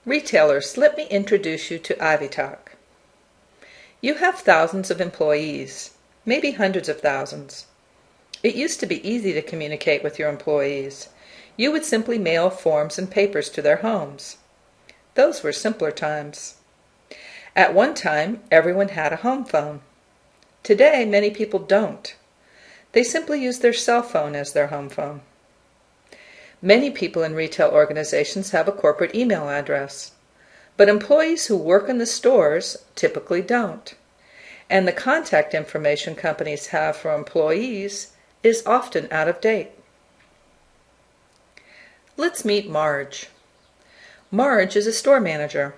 Retailers, let me introduce you to Ivytalk. You have thousands of employees, maybe hundreds of thousands. It used to be easy to communicate with your employees. You would simply mail forms and papers to their homes. Those were simpler times. At one time, everyone had a home phone. Today, many people don't. They simply use their cell phone as their home phone. Many people in retail organizations have a corporate email address, but employees who work in the stores typically don't. And the contact information companies have for employees is often out of date. Let's meet Marge. Marge is a store manager.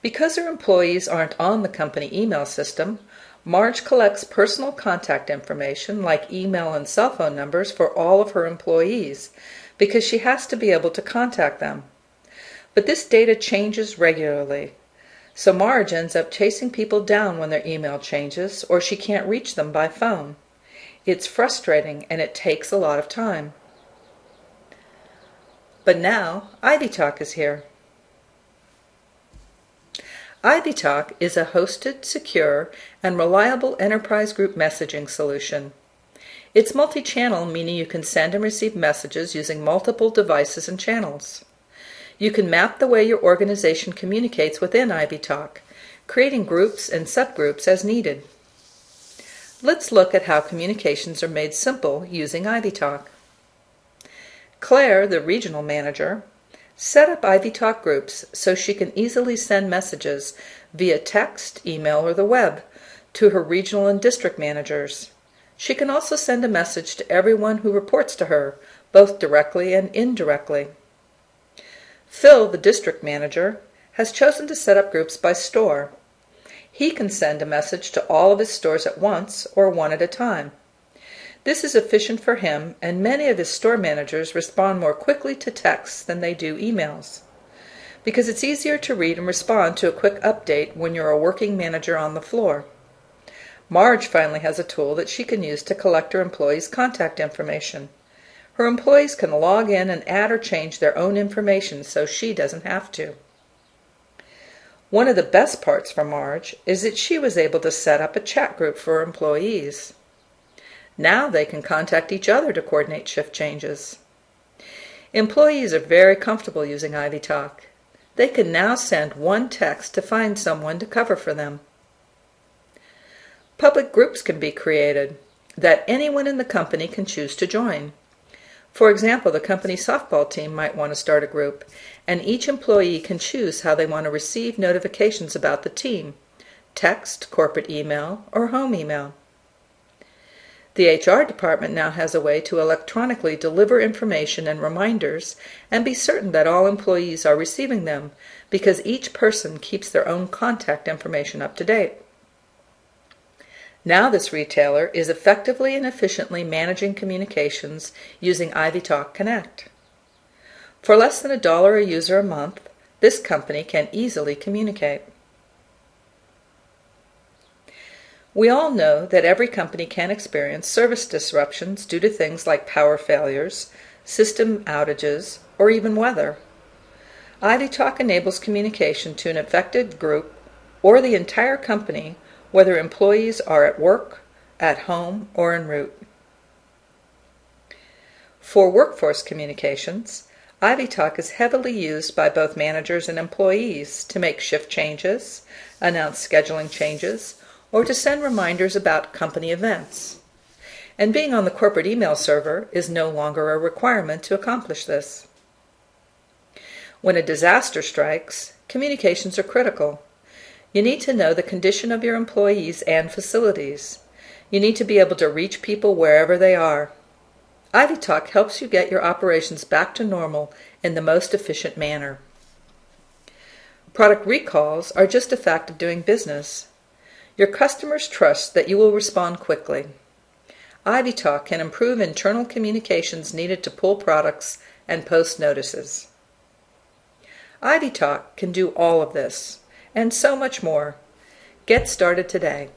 Because her employees aren't on the company email system, Marge collects personal contact information like email and cell phone numbers for all of her employees because she has to be able to contact them. But this data changes regularly, so Marge ends up chasing people down when their email changes or she can't reach them by phone. It's frustrating and it takes a lot of time. But now, Ivytalk is here. Ivytalk is a hosted, secure, and reliable enterprise group messaging solution. It's multi-channel, meaning you can send and receive messages using multiple devices and channels. You can map the way your organization communicates within Ivytalk, creating groups and subgroups as needed. Let's look at how communications are made simple using Ivytalk. Claire, the regional manager, set up Ivytalk groups so she can easily send messages via text, email, or the web to her regional and district managers. She can also send a message to everyone who reports to her, both directly and indirectly. Phil, the district manager, has chosen to set up groups by store. He can send a message to all of his stores at once or one at a time. This is efficient for him, and many of his store managers respond more quickly to texts than they do emails, because it's easier to read and respond to a quick update when you're a working manager on the floor. Marge finally has a tool that she can use to collect her employees' contact information. Her employees can log in and add or change their own information so she doesn't have to. One of the best parts for Marge is that she was able to set up a chat group for her employees. Now they can contact each other to coordinate shift changes. Employees are very comfortable using Ivytalk. They can now send one text to find someone to cover for them. Public groups can be created that anyone in the company can choose to join. For example, the company softball team might want to start a group, and each employee can choose how they want to receive notifications about the team: text, corporate email, or home email. The HR department now has a way to electronically deliver information and reminders and be certain that all employees are receiving them, because each person keeps their own contact information up to date. Now this retailer is effectively and efficiently managing communications using Ivytalk Connect. For less than $1 a user a month, this company can easily communicate. We all know that every company can experience service disruptions due to things like power failures, system outages, or even weather. Ivytalk enables communication to an affected group or the entire company, whether employees are at work, at home, or en route. For workforce communications, Ivytalk is heavily used by both managers and employees to make shift changes, announce scheduling changes, or to send reminders about company events. And being on the corporate email server is no longer a requirement to accomplish this. When a disaster strikes, communications are critical. You need to know the condition of your employees and facilities. You need to be able to reach people wherever they are. Ivytalk helps you get your operations back to normal in the most efficient manner. Product recalls are just a fact of doing business. Your customers trust that you will respond quickly. Ivytalk can improve internal communications needed to pull products and post notices. Ivytalk can do all of this, and so much more. Get started today.